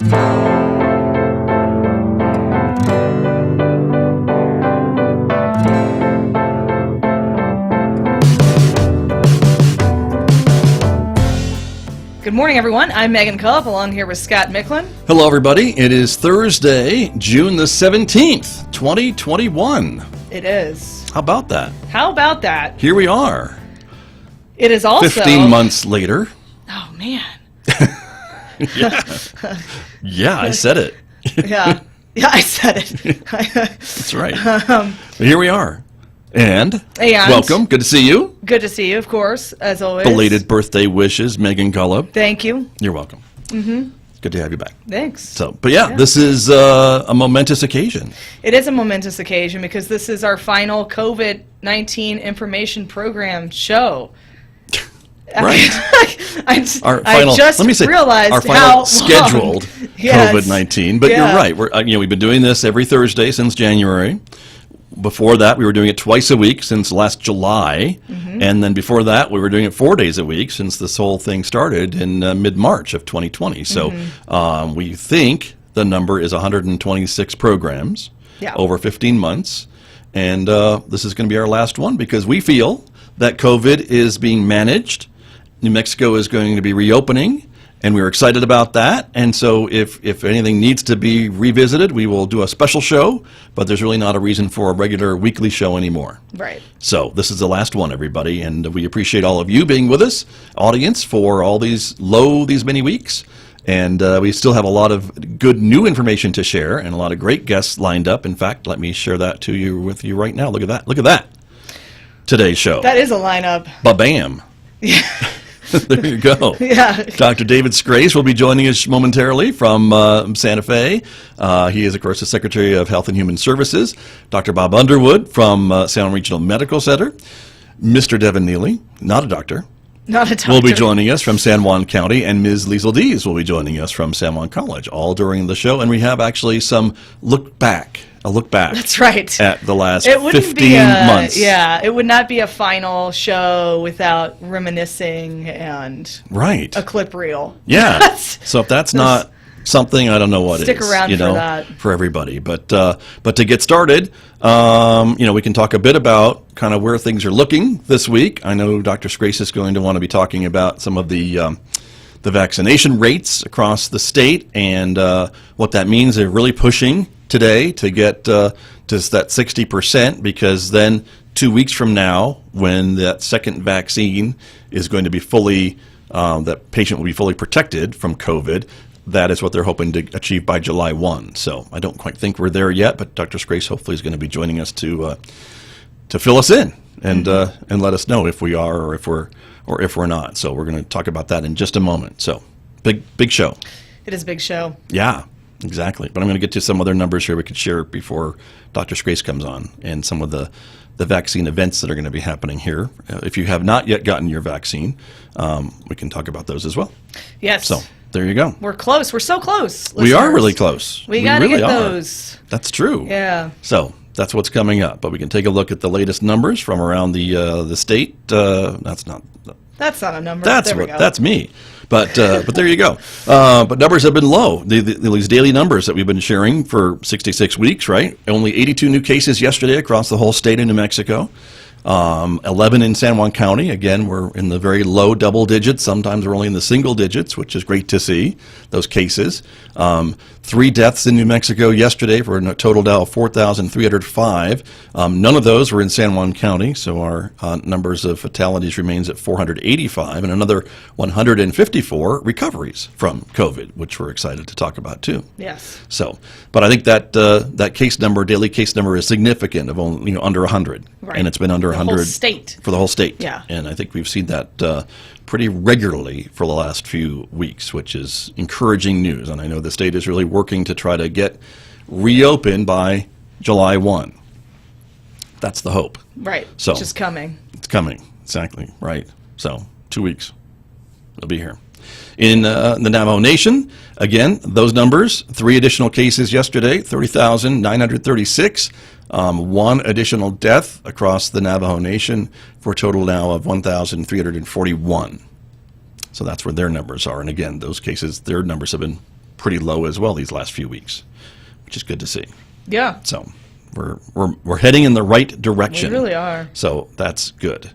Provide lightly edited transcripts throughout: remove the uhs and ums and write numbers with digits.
Good morning, everyone. I'm Megan Culp, along here with Scott Michlin. Hello, everybody. It is Thursday, June the 17th, 2021. It is. How about that? How about that? Here we are. It is also 15 months later. Oh, man. Yeah, I said it. Yeah, I said it. That's right. But here we are. And welcome. Good to see you. Good to see you, of course, as always. Belated birthday wishes, Megan Culp. Thank you. You're welcome. Mm-hmm. Good to have you back. Thanks. But this is a momentous occasion. It is a momentous occasion because this is our final COVID-19 information program show. Right. I just realized our final scheduled COVID-19. But you're right. We've been doing this every Thursday since January. Before that, we were doing it twice a week since last July. Mm-hmm. And then before that, we were doing it 4 days a week since this whole thing started in mid-March of 2020. So we think the number is 126 programs over 15 months. And this is going to be our last one because we feel that COVID is being managed. New Mexico is going to be reopening, and we're excited about that. And so if anything needs to be revisited, we will do a special show, but there's really not a reason for a regular weekly show anymore. Right. So this is the last one, everybody, and we appreciate all of you being with us, audience, for all these many weeks. And we still have a lot of good new information to share and a lot of great guests lined up. In fact, let me share that with you right now. Look at that. Look at that. Today's show. That is a lineup. Ba-bam. Yeah. There you go. Yeah. Dr. David Scrace will be joining us momentarily from Santa Fe. He is, of course, the Secretary of Health and Human Services. Dr. Bob Underwood from San Juan Regional Medical Center. Mr. Devin Neely, not a doctor. Not a doctor. Will be joining us from San Juan County, and Ms. Liesl Dees will be joining us from San Juan College, all during the show. And we have actually a look back. That's right. At the last 15 months. Yeah, it would not be a final show without reminiscing and a clip reel. Yeah. So if that's not something, I don't know what Stick is. around for that. For everybody. But to get started, we can talk a bit about kind of where things are looking this week. I know Dr. Scrace is going to want to be talking about some of the vaccination rates across the state and what that means. They're really pushing today to get to that 60%, because then 2 weeks from now, when that second vaccine is going to be fully, that patient will be fully protected from COVID. That is what they're hoping to achieve by July 1. So I don't quite think we're there yet, but Dr. Scrace hopefully is going to be joining us to fill us in and let us know if we are or if we're not. So we're going to talk about that in just a moment. So big show. It is a big show. Yeah. Exactly. But I'm going to get to some other numbers here we could share before Dr. Scrace comes on, and some of the vaccine events that are going to be happening here. If you have not yet gotten your vaccine, we can talk about those as well. Yes. So there you go. We're close. We're so close. Listeners. We are really close. We got to get those. That's true. Yeah. So that's what's coming up. But we can take a look at the latest numbers from around the state. That's not a number. That's me. But there you go. But numbers have been low. These daily numbers that we've been sharing for 66 weeks, right? Only 82 new cases yesterday across the whole state of New Mexico. 11 in San Juan County. Again, we're in the very low double digits. Sometimes we're only in the single digits, which is great to see, those cases. 3 deaths in New Mexico yesterday for a total now of 4,305. None of those were in San Juan County, so our numbers of fatalities remains at 485, and another 154 recoveries from COVID, which we're excited to talk about too. Yes. So, but I think that that case number, daily case number, is significant of only under 100, right. And it's been under 100 for the whole state. Yeah. And I think we've seen that pretty regularly for the last few weeks, which is encouraging news. And I know the state is really working to try to get reopened by July 1. That's the hope. Right. So which is coming. It's coming. Exactly. Right. So 2 weeks. It'll be here. In the Navajo Nation, again, those numbers, 3 additional cases yesterday, 30,936. 1 additional death across the Navajo Nation for a total now of 1,341. So that's where their numbers are. And again, those cases, their numbers have been pretty low as well these last few weeks, which is good to see. Yeah. So we're heading in the right direction. We really are. So that's good.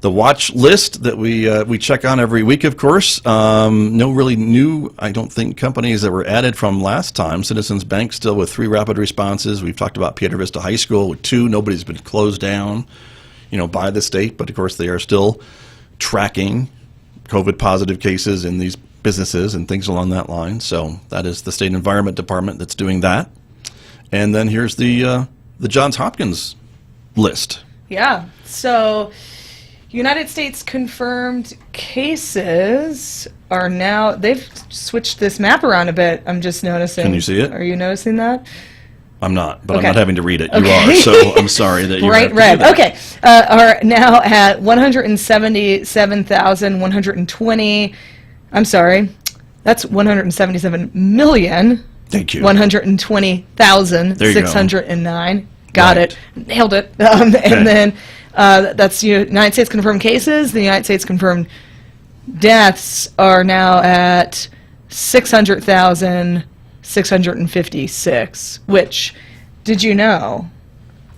The watch list that we check on every week, of course. No really new, I don't think, companies that were added from last time. Citizens Bank still with 3 rapid responses. We've talked about Piedra Vista High School with 2. Nobody's been closed down, by the state, but of course they are still tracking COVID positive cases in these businesses and things along that line. So that is the State Environment Department that's doing that. And then here's the Johns Hopkins list. Yeah. So United States confirmed cases are now, they've switched this map around a bit, I'm just noticing. Can you see it? Are you noticing that? I'm not, but Okay. I'm not having to read it. You Okay. are, so I'm sorry that you Bright have to red. do that. Okay. Are now at 177,120. I'm sorry. That's 177 million. Thank you. 120,609. Got Right. it. Nailed it. And then that's United States confirmed cases. The United States confirmed deaths are now at 600,656, which, did you know,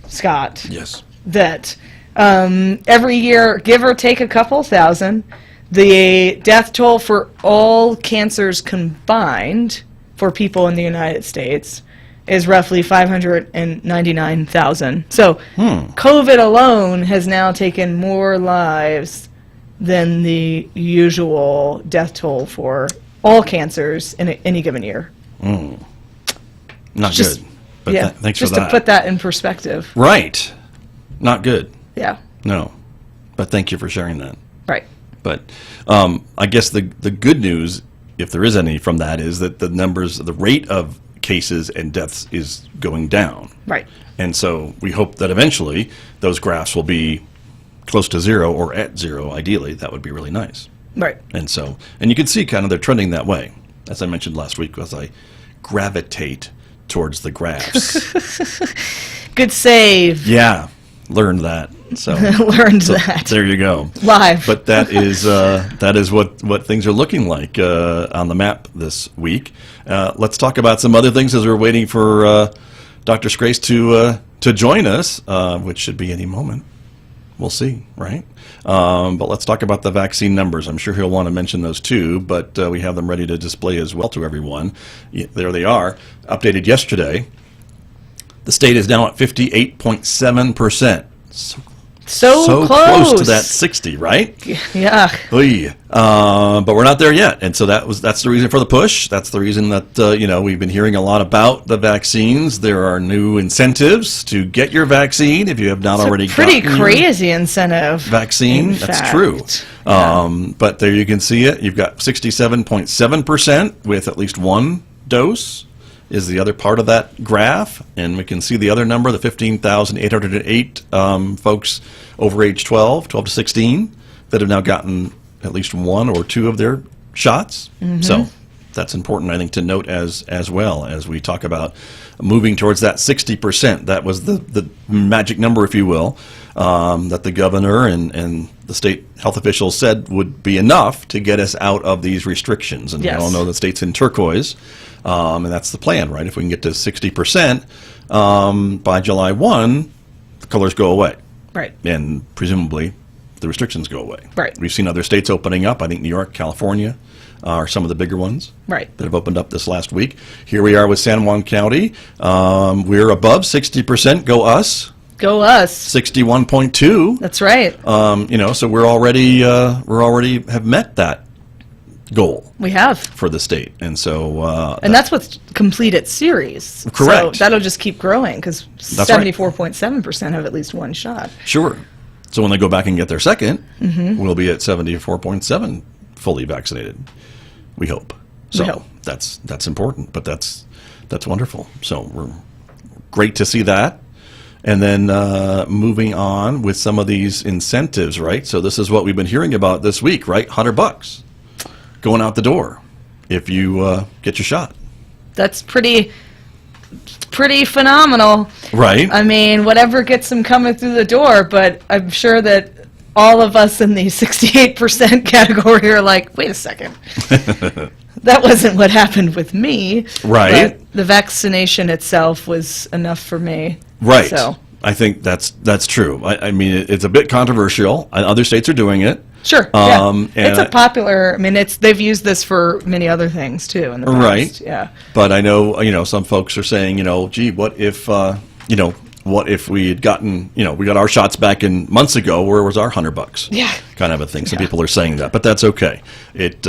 Scott, Yes. that every year, give or take a couple thousand, the death toll for all cancers combined for people in the United States is roughly 599,000. So COVID alone has now taken more lives than the usual death toll for all cancers in any given year. Not Just- good. But yeah, thanks just for that. to put that in perspective. Right. Not good. Yeah, No. But thank you for sharing that. right. But I guess the good news, if there is any from that, is that the rate of cases and deaths is going down. Right. And so we hope that eventually those graphs will be close to 0 or at 0, ideally. That would be really nice. Right. And you can see kind of they're trending that way. As I mentioned last week, as I gravitate towards the graphs. Good save. Yeah, learned that. So Learned that. there you go. Live. But that is what things are looking like on the map this week. Let's talk about some other things as we're waiting for Dr. Scrace to join us, which should be any moment. We'll see, right? But let's talk about the vaccine numbers. I'm sure he'll want to mention those too, but we have them ready to display as well to everyone. There they are, updated yesterday. The state is now at 58.7%. So close to that 60, right? Yeah. Oy. But we're not there yet, and so that's the reason for the push. That's the reason that we've been hearing a lot about the vaccines. There are new incentives to get your vaccine if you have not already Pretty gotten crazy incentive. vaccine. in That's fact. true. Yeah. But there you can see it. You've got 67.7% with at least one dose is the other part of that graph, and we can see the other number, the 15,808 folks over age 12 to 16, that have now gotten at least 1 or 2 of their shots. So that's important, I think, to note as well as we talk about moving towards that 60%. That was the magic number, if you will, that the governor and the state health officials said would be enough to get us out of these restrictions. And Yes. we all know the state's in turquoise, and that's the plan, right? If we can get to 60% by July 1, the colors go away. Right. And presumably the restrictions go away. Right. We've seen other states opening up. I think New York, California are some of the bigger ones Right. that have opened up this last week. Here we are with San Juan County. We're above 60%. Go us. Go us. 61.2. That's right. So we're already have met that goal We have. for the state, and so And that's what's completed series. Correct. So that'll just keep growing because right. 74.7% have at least one shot. sure. So when they go back and get their second, we'll be at 74.7 fully vaccinated. We hope. So hope. that's important, but that's wonderful. So we're great to see that. And then moving on with some of these incentives, right? So this is what we've been hearing about this week, right? $100 going out the door if you get your shot. That's pretty phenomenal. Right. I mean, whatever gets them coming through the door, but I'm sure that all of us in the 68% category are like, wait a second. that wasn't what happened with me. Right. But the vaccination itself was enough for me. Right. So. I think that's true. I mean, it's a bit controversial. Other states are doing it. Sure. And it's a popular. I mean, they've used this for many other things too in the past. Right. Yeah. But I know, some folks are saying, gee, what if, what if we had gotten, we got our shots back in months ago? Where was our $100? Yeah. Kind of a thing. Some people are saying that, but that's okay. It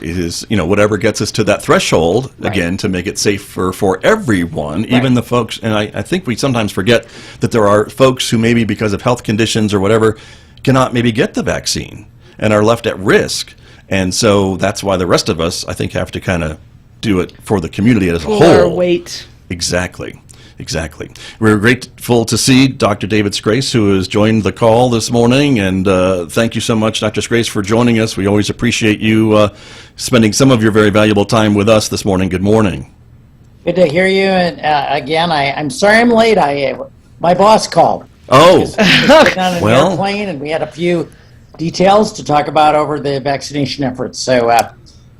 is, whatever gets us to that threshold, again, to make it safer for everyone, even the folks, and I think we sometimes forget that there are folks who maybe because of health conditions or whatever cannot maybe get the vaccine and are left at risk. And so that's why the rest of us, I think, have to kind of do it for the community as a whole. Or wait. Exactly. We're grateful to see Dr. David Scrace, who has joined the call this morning, and thank you so much, Dr. Scrace, for joining us. We always appreciate you spending some of your very valuable time with us this morning. Good morning. Good to hear you. And again, I'm sorry I'm late. My boss called. Oh, On an airplane, and we had a few details to talk about over the vaccination efforts. So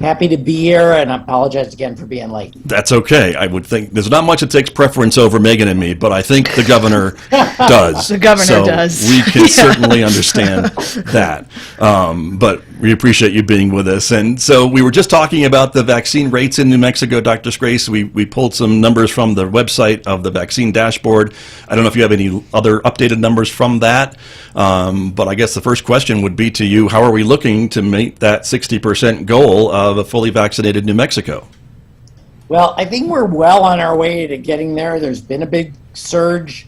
happy to be here, and I apologize again for being late. That's okay. I would think there's not much that takes preference over Megan and me, but I think the governor does. The governor so does. We can certainly understand that. But we appreciate you being with us. And so we were just talking about the vaccine rates in New Mexico, Dr. Scrace. We pulled some numbers from the website of the vaccine dashboard. I don't know if you have any other updated numbers from that, but I guess the first question would be to you, how are we looking to meet that 60% goal of a fully vaccinated New Mexico? Well, I think we're well on our way to getting there. There's been a big surge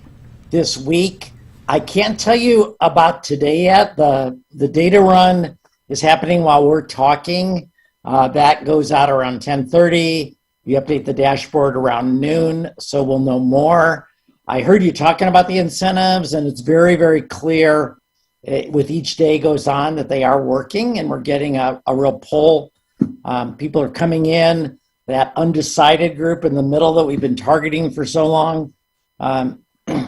this week. I can't tell you about today yet. The data run is happening while we're talking. That goes out around 10:30. You update the dashboard around noon, so we'll know more. I heard you talking about the incentives, and it's very, very clear with each day goes on that they are working, and we're getting a real pull. People are coming in, that undecided group in the middle that we've been targeting for so long.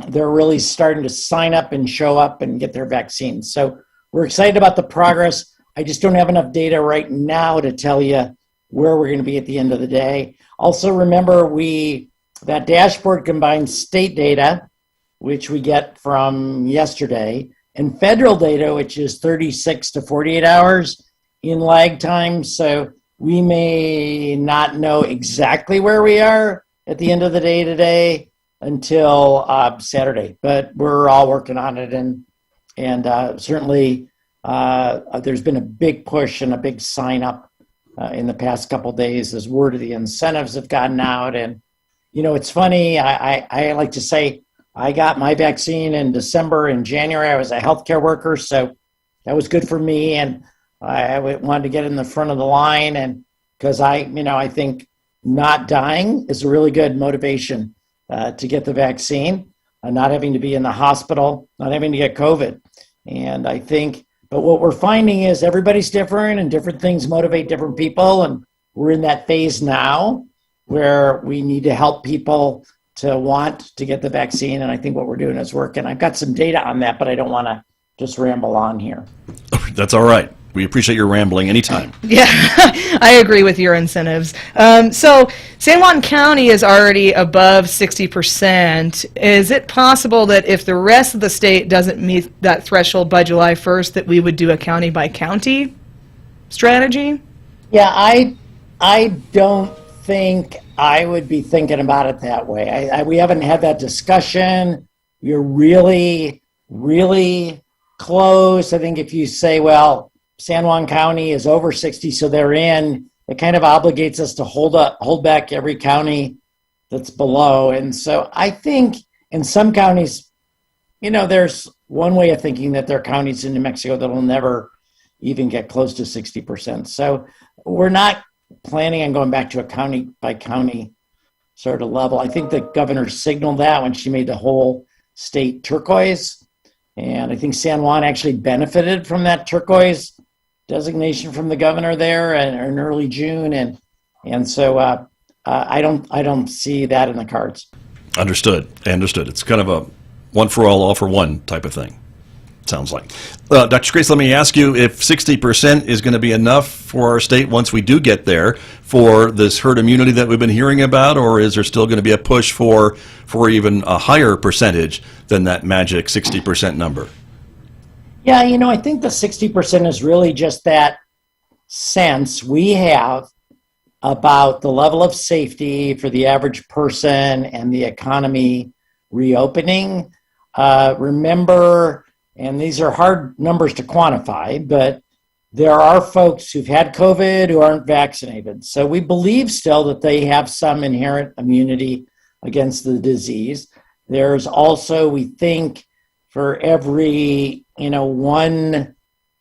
They're really starting to sign up and show up and get their vaccines. So we're excited about the progress. I just don't have enough data right now to tell you where we're going to be at the end of the day. Also, remember, that dashboard combines state data, which we get from yesterday, and federal data, which is 36 to 48 hours in lag time. So we may not know exactly where we are at the end of the day today until Saturday, but we're all working on it. And certainly there's been a big push and a big sign up in the past couple of days as word of the incentives have gotten out. And, it's funny. I like to say I got my vaccine in December and January. I was a healthcare worker, so that was good for me. And I wanted to get in the front of the line, and because I think not dying is a really good motivation to get the vaccine, not having to be in the hospital, not having to get COVID. And I think, but what we're finding is everybody's different and different things motivate different people. And we're in that phase now where we need to help people to want to get the vaccine. And I think what we're doing is working. I've got some data on that, but I don't want to just ramble on here. That's all right. We appreciate your rambling anytime. Yeah, I agree with your incentives. So San Juan County is already above 60%. Is it possible that if the rest of the state doesn't meet that threshold by July 1st, that we would do a county by county strategy? Yeah, I don't think I would be thinking about it that way. We haven't had that discussion. You're really, really close. I think if you say, well, San Juan County is over 60, so they're in, it kind of obligates us to hold back every county that's below. And so I think in some counties, there's one way of thinking that there are counties in New Mexico that will never even get close to 60%. So we're not planning on going back to a county by county sort of level. I think the governor signaled that when she made the whole state turquoise. And I think San Juan actually benefited from that turquoise designation from the governor there in early June. And so I don't see that in the cards. Understood. It's kind of a one for all for one type of thing. sounds like. Dr. Grace, let me ask you if 60% is going to be enough for our state once we do get there for this herd immunity that we've been hearing about, or is there still going to be a push for even a higher percentage than that magic 60% number? Yeah, I think the 60% is really just that sense we have about the level of safety for the average person and the economy reopening. Remember, and these are hard numbers to quantify, but there are folks who've had COVID who aren't vaccinated. So we believe still that they have some inherent immunity against the disease. There's also, we think, for every, one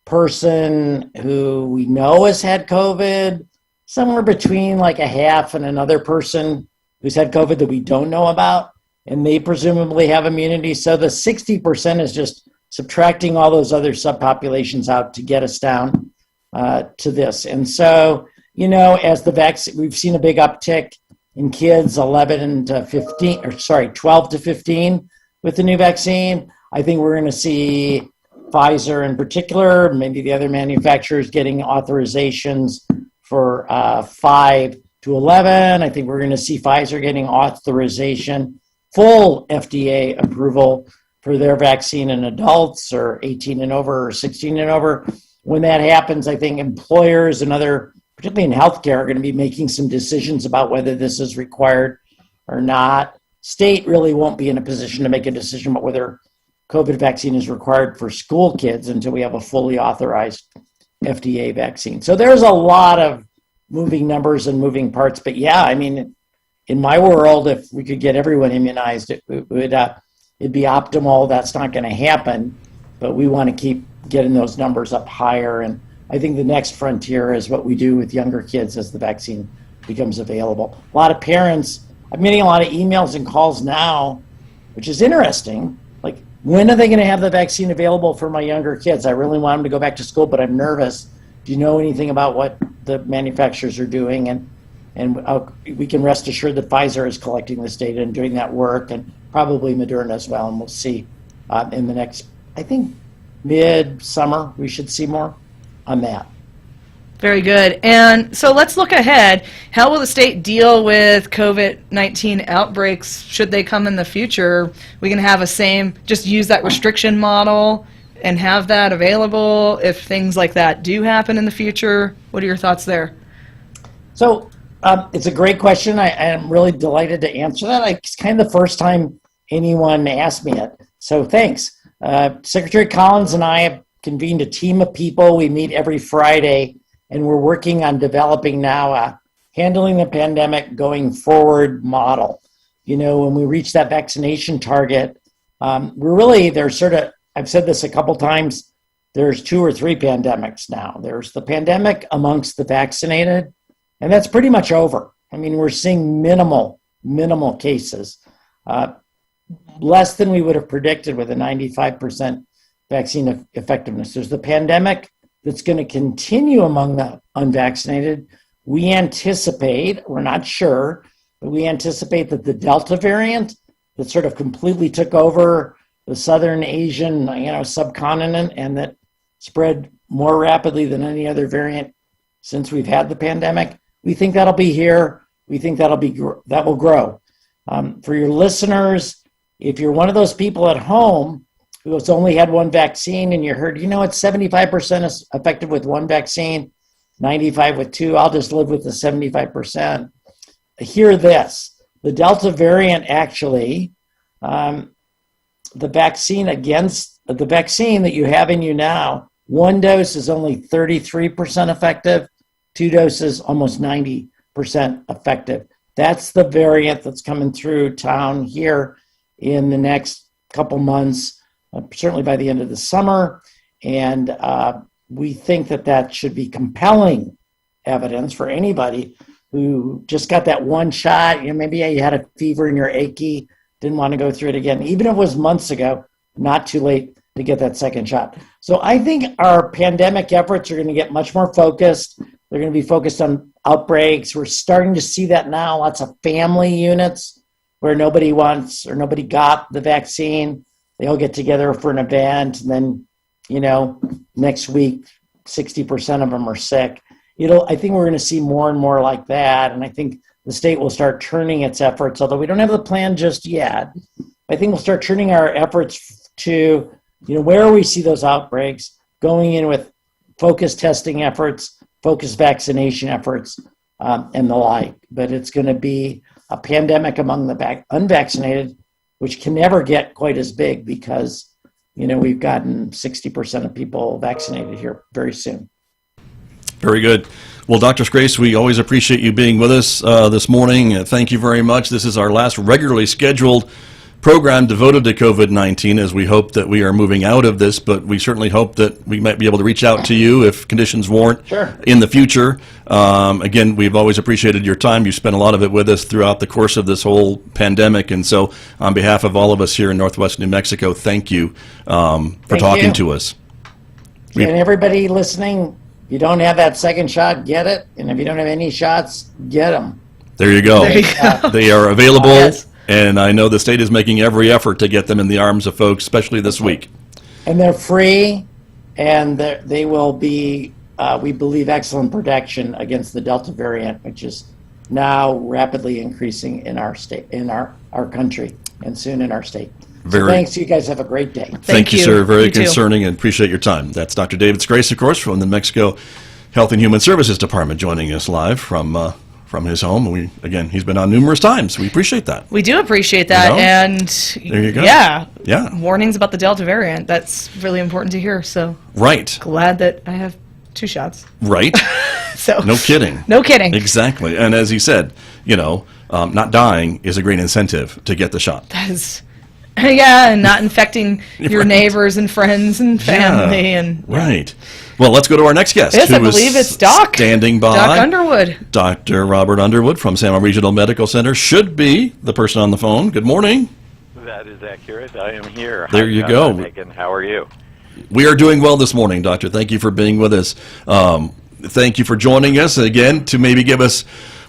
person who we know has had COVID, somewhere between like a half and another person who's had COVID that we don't know about, and they presumably have immunity. So the 60% is just subtracting all those other subpopulations out to get us down to this. And so, as the vaccine, we've seen a big uptick in kids 12 to 15 with the new vaccine. I think we're going to see Pfizer in particular, maybe the other manufacturers getting authorizations for 5 to 11. I think we're going to see Pfizer getting authorization, full FDA approval for their vaccine in adults or 18 and over or 16 and over. When that happens, I think employers and other, particularly in healthcare, are going to be making some decisions about whether this is required or not. State really won't be in a position to make a decision about whether COVID vaccine is required for school kids until we have a fully authorized FDA vaccine. So there's a lot of moving numbers and moving parts. But yeah, in my world, if we could get everyone immunized, it'd be optimal. That's not going to happen, but we want to keep getting those numbers up higher. And I think the next frontier is what we do with younger kids as the vaccine becomes available. A lot of parents, I'm getting a lot of emails and calls now, which is interesting. Like, when are they going to have the vaccine available for my younger kids? I really want them to go back to school, but I'm nervous. Do you know anything about what the manufacturers are doing? And we can rest assured that Pfizer is collecting this data and doing that work, and probably Moderna as well. And we'll see in the next, I think, mid-summer, we should see more on that. Very good. And so let's look ahead. How will the state deal with COVID-19 outbreaks should they come in the future? We can have just use that restriction model and have that available if things like that do happen in the future. What are your thoughts there? So it's a great question. I am really delighted to answer that. It's kind of the first time anyone asked me it. So thanks. Secretary Collins and I have convened a team of people. We meet every Friday, and we're working on developing now a handling the pandemic going forward model. When we reach that vaccination target, I've said this a couple times, there's 2 or 3 pandemics now. There's the pandemic amongst the vaccinated, and that's pretty much over. We're seeing minimal cases, less than we would have predicted with a 95% vaccine effectiveness. There's the pandemic that's going to continue among the unvaccinated. We anticipate, we're not sure, but we anticipate that the Delta variant that sort of completely took over the Southern Asian, subcontinent, and that spread more rapidly than any other variant since we've had the pandemic. We think that'll be here. We think that will grow. For your listeners, if you're one of those people at home who has only had one vaccine and you heard, it's 75% is effective with one vaccine, 95 with 2, I'll just live with the 75%. Hear this. The Delta variant actually, the vaccine that you have in you now, 1 dose is only 33% effective, 2 doses almost 90% effective. That's the variant that's coming through town here in the next couple months, certainly by the end of the summer. And we think that should be compelling evidence for anybody who just got that one shot. Maybe you had a fever and you're achy, didn't want to go through it again. Even if it was months ago, not too late to get that second shot. So I think our pandemic efforts are going to get much more focused. They're going to be focused on outbreaks. We're starting to see that now. Lots of family units where nobody got the vaccine. They all get together for an event, and then next week 60% of them are sick. I think we're going to see more and more like that, and I think the state will start turning its efforts, although we don't have the plan just yet. I think we'll start turning our efforts to, where we see those outbreaks, going in with focused testing efforts, focused vaccination efforts, and the like. But it's going to be a pandemic among the unvaccinated, which can never get quite as big because, we've gotten 60% of people vaccinated here very soon. Very good. Well, Dr. Scrace, we always appreciate you being with us this morning. Thank you very much. This is our last regularly scheduled program devoted to COVID-19, as we hope that we are moving out of this, but we certainly hope that we might be able to reach out to you if conditions warrant in the future. Again, we've always appreciated your time. You spent a lot of it with us throughout the course of this whole pandemic, and so on behalf of all of us here in Northwest New Mexico, thank you for talking to us. And everybody listening, if you don't have that second shot, get it. And if you don't have any shots, get them. There you go. There you go. They are available, Yes. and I know the state is making every effort to get them in the arms of folks, especially this week. And they're free, and they will be, we believe, excellent protection against the Delta variant, which is now rapidly increasing in our state, in our country, and soon in our state. So thanks. You guys have a great day. Thank you, sir. Very You too. concerning, and appreciate your time. That's Dr. David Scrace, of course, from the New Mexico Health and Human Services Department, joining us live from his home. He's been on numerous times. We appreciate that. We do appreciate that, and there you go. Yeah, warnings about the Delta variant. That's really important to hear. So glad that I have 2 shots. Right. So no kidding. No kidding. Exactly. And as he said, not dying is a great incentive to get the shot. That is. Yeah, and not infecting your neighbors and friends and family. Right. Well, let's go to our next guest. Yes, I believe it's Doc. Standing by. Doc Underwood. Dr. Robert Underwood from San Juan Regional Medical Center should be the person on the phone. Good morning. That is accurate. I am here. There you go. Megan, how are you? We are doing well this morning, Doctor. Thank you for being with us. Thank you for joining us again to maybe give us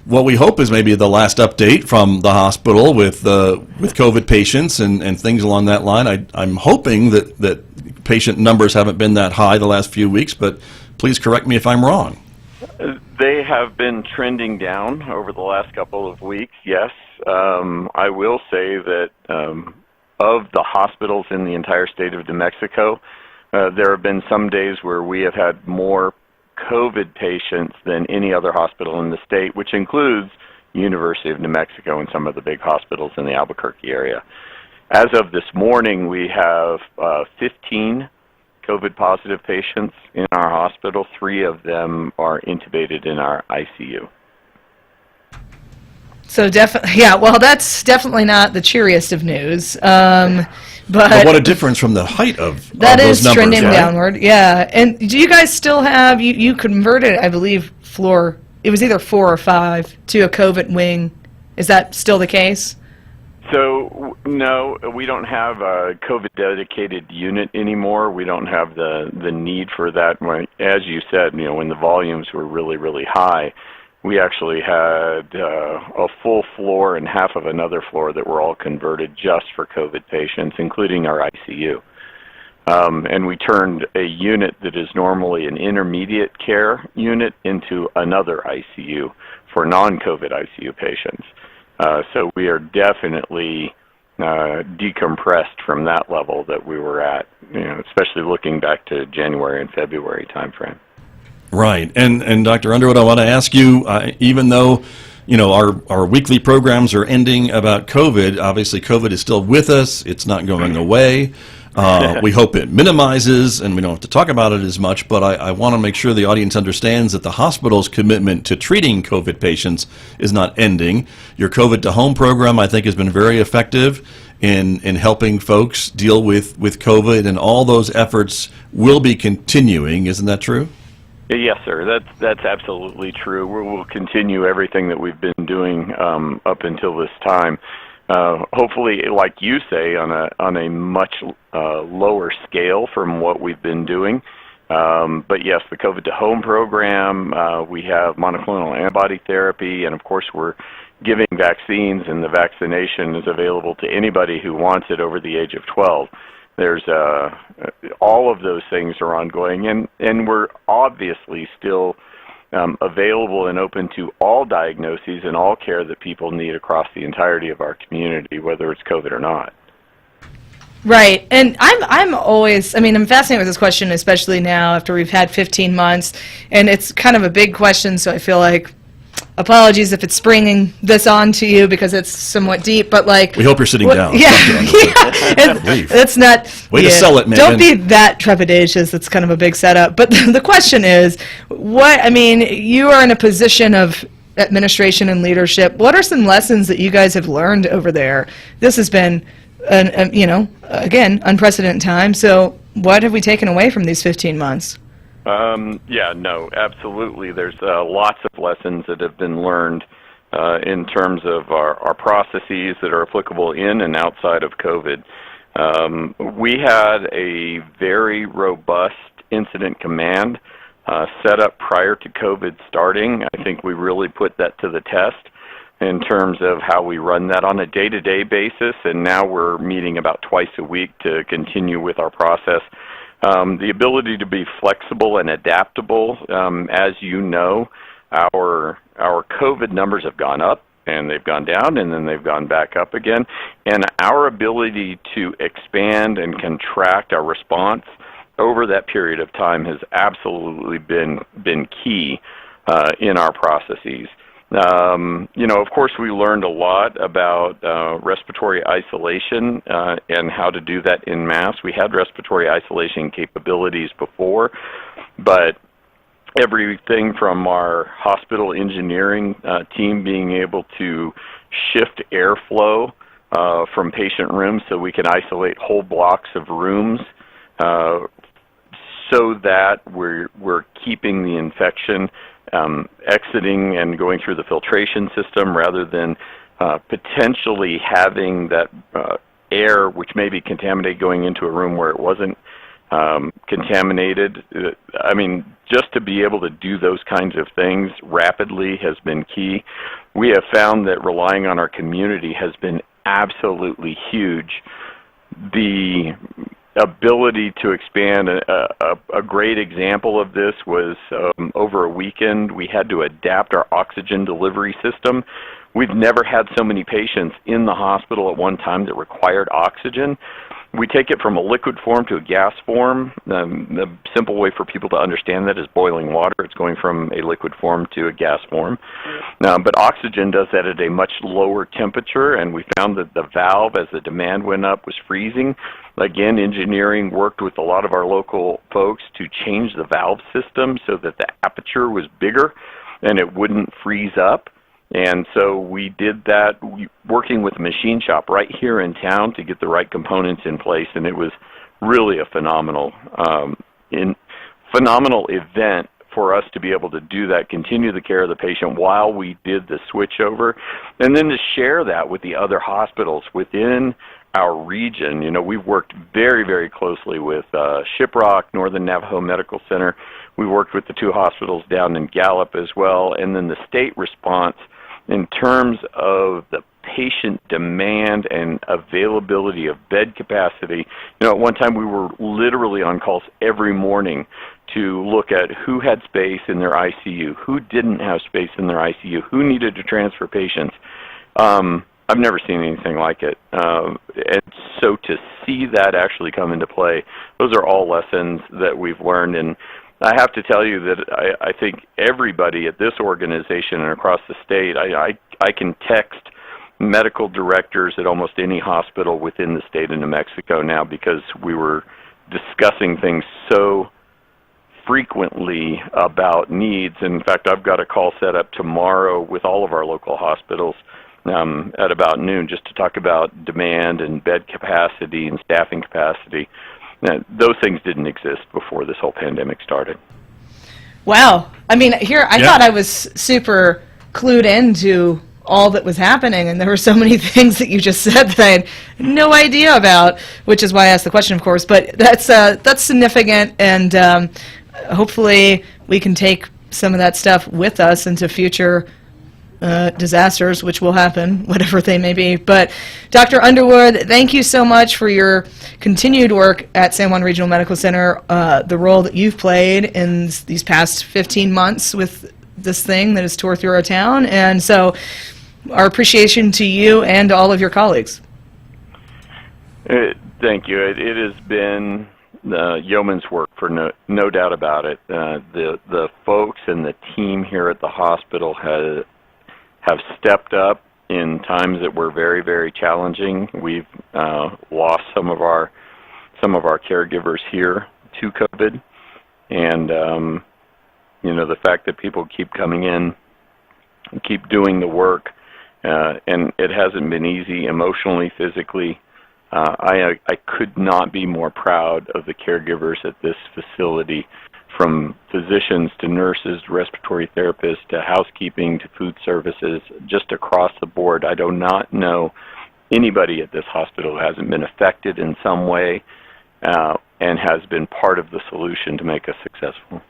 what we hope is maybe the last update from the hospital with COVID patients and things along that line. I'm hoping that patient numbers haven't been that high the last few weeks, but please correct me if I'm wrong. They have been trending down over the last couple of weeks, yes. I will say that of the hospitals in the entire state of New Mexico, there have been some days where we have had more COVID patients than any other hospital in the state, which includes University of New Mexico and some of the big hospitals in the Albuquerque area. As of this morning, we have 15 COVID positive patients in our hospital. 3 of them are intubated in our ICU. So definitely, well, that's definitely not the cheeriest of news. But what a difference from the height of that those is numbers, trending right? downward. Yeah. And do you guys still have, you converted, I believe, it was either 4 or 5 to a COVID wing. Is that still the case? So, no, we don't have a COVID-dedicated unit anymore. We don't have the need for that. As you said, when the volumes were really, really high, we actually had a full floor and half of another floor that were all converted just for COVID patients, including our ICU. And we turned a unit that is normally an intermediate care unit into another ICU for non-COVID ICU patients. So we are definitely decompressed from that level that we were at, especially looking back to January and February timeframe. Right. And Dr. Underwood, I want to ask you, even though, our weekly programs are ending about COVID, obviously COVID is still with us. It's not going away. We hope it minimizes, and we don't have to talk about it as much, but I want to make sure the audience understands that the hospital's commitment to treating COVID patients is not ending. Your COVID to Home program, I think, has been very effective in helping folks deal with COVID, and all those efforts will be continuing. Isn't that true? Yes, sir. That's absolutely true. We'll continue everything that we've been doing up until this time. Hopefully, like you say, on a much lower scale from what we've been doing. But yes, the COVID to Home program, we have monoclonal antibody therapy, and of course we're giving vaccines, and the vaccination is available to anybody who wants it over the age of 12. There's all of those things are ongoing, and we're obviously still available and open to all diagnoses and all care that people need across the entirety of our community, whether it's COVID or not. Right, and I'm always, I mean, I'm fascinated with this question, especially now after we've had 15 months, and it's kind of a big question, so I feel like, apologies if it's springing this on to you because it's somewhat deep, but like... We hope you're sitting down. Yeah, it's not... Way to sell it, man. Don't be that trepidatious, it's kind of a big setup, but the question is, you are in a position of administration and leadership. What are some lessons that you guys have learned over there? This has been... again, unprecedented time. So what have we taken away from these 15 months? Absolutely. There's lots of lessons that have been learned in terms of our processes that are applicable in and outside of COVID. We had a very robust incident command set up prior to COVID starting. I think we really put that to the test in terms of how we run that on a day-to-day basis, and now we're meeting about twice a week to continue with our process. The ability to be flexible and adaptable, as you know, our COVID numbers have gone up, and they've gone down, and then they've gone back up again, and our ability to expand and contract our response over that period of time has absolutely been key in our processes. Of course, we learned a lot about respiratory isolation and how to do that en masse. We had respiratory isolation capabilities before, but everything from our hospital engineering team being able to shift airflow from patient rooms so we can isolate whole blocks of rooms so that we're keeping the infection exiting and going through the filtration system rather than potentially having that air, which may be contaminated, going into a room where it wasn't contaminated. I mean, just to be able to do those kinds of things rapidly has been key. We have found that relying on our community has been absolutely huge. The ability to expand, a great example of this was over a weekend we had to adapt our oxygen delivery system. We've never had so many patients in the hospital at one time that required oxygen. We take it from a liquid form to a gas form. The simple way for people to understand that is boiling water. It's going from a liquid form to a gas form. But oxygen does that at a much lower temperature, and we found that the valve, as the demand went up, was freezing. Again, engineering worked with a lot of our local folks to change the valve system so that the aperture was bigger and it wouldn't freeze up. And so we did that working with a machine shop right here in town to get the right components in place, and it was really a phenomenal event for us to be able to do that, continue the care of the patient while we did the switchover, and then to share that with the other hospitals within our region. You know, we've worked very, very closely with Shiprock, Northern Navajo Medical Center. We worked with the two hospitals down in Gallup as well, and then the state response in terms of the patient demand and availability of bed capacity. You know, at one time we were literally on calls every morning to look at who had space in their ICU, who didn't have space in their ICU, who needed to transfer patients. I've never seen anything like it. And so to see that actually come into play, those are all lessons that we've learned. And I have to tell you that I think everybody at this organization and across the state, I can text medical directors at almost any hospital within the state of New Mexico now because we were discussing things so frequently about needs. In fact, I've got a call set up tomorrow with all of our local hospitals at about noon just to talk about demand and bed capacity and staffing capacity. Those things didn't exist before this whole pandemic started. Wow. I mean, I thought I was super clued into all that was happening, and there were so many things that you just said that I had no idea about, which is why I asked the question, of course. But that's significant, and hopefully we can take some of that stuff with us into future disasters, which will happen, whatever they may be. But Dr. Underwood, thank you so much for your continued work at San Juan Regional Medical Center, the role that you've played in these past 15 months with this thing that has tore through our town. And so our appreciation to you and all of your colleagues. Thank you. It has been yeoman's work, for no doubt about it. The folks and the team here at the hospital have stepped up in times that were very, very challenging. We've lost some of our caregivers here to COVID, and the fact that people keep coming in, keep doing the work, and it hasn't been easy emotionally, physically. I could not be more proud of the caregivers at this facility, from physicians to nurses, respiratory therapists, to housekeeping, to food services, just across the board. I do not know anybody at this hospital who hasn't been affected in some way and has been part of the solution to make us successful.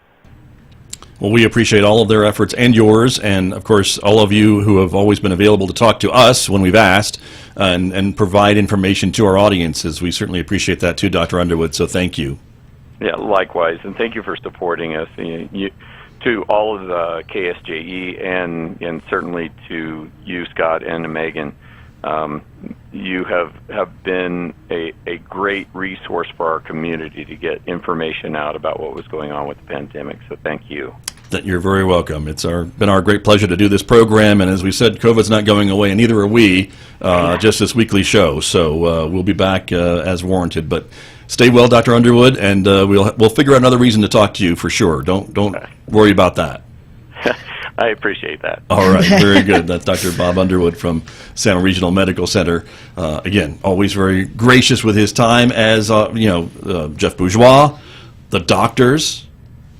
Well, we appreciate all of their efforts and yours, and of course all of you who have always been available to talk to us when we've asked and provide information to our audiences. We certainly appreciate that too, Dr. Underwood, so thank you. Yeah, likewise, and thank you for supporting us. To all of the KSJE and certainly to you, Scott, and to Megan. You have been a great resource for our community to get information out about what was going on with the pandemic, so thank you. You're very welcome. It's been our great pleasure to do this program, and as we said, COVID's not going away, and neither are we, just this weekly show, so we'll be back as warranted. But stay well, Dr. Underwood, and we'll figure out another reason to talk to you for sure. Don't worry about that. I appreciate that. All right, very good. That's Dr. Bob Underwood from San Juan Regional Medical Center. Again, always very gracious with his time, as Jeff Bourgeois, the doctors.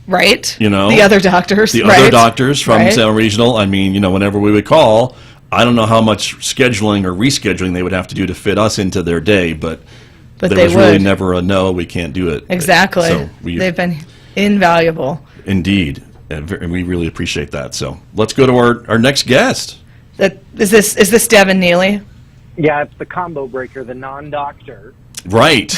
Right. The other doctors. Other doctors from San Juan Regional. I mean, whenever we would call, I don't know how much scheduling or rescheduling they would have to do to fit us into their day, but there was really never a no, we can't do it. Exactly. So they've been invaluable. Indeed. And we really appreciate that. So let's go to our next guest. Is this Devin Neely? Yeah, it's the combo breaker, the non-doctor. Right.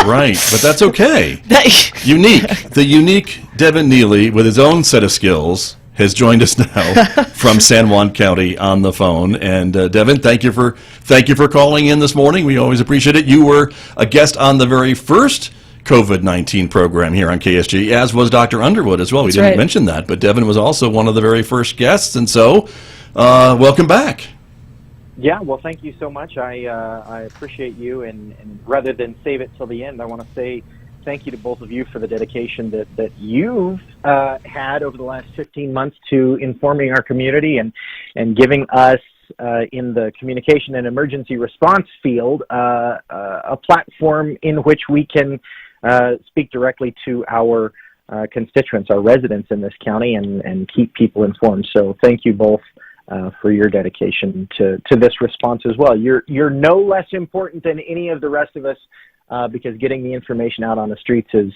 Right. But that's okay. The unique Devin Neely, with his own set of skills, has joined us now from San Juan County on the phone. And Devin, thank you for calling in this morning. We always appreciate it. You were a guest on the very first COVID-19 program here on KSJE, as was Dr. Underwood as well. We didn't mention that, but Devin was also one of the very first guests, and so welcome back. Yeah, well, thank you so much. I appreciate you, and rather than save it till the end, I want to say thank you to both of you for the dedication that you've had over the last 15 months to informing our community and giving us in the communication and emergency response field a platform in which we can speak directly to our constituents, our residents in this county, and keep people informed. So thank you both for your dedication to this response as well. You're no less important than any of the rest of us because getting the information out on the streets is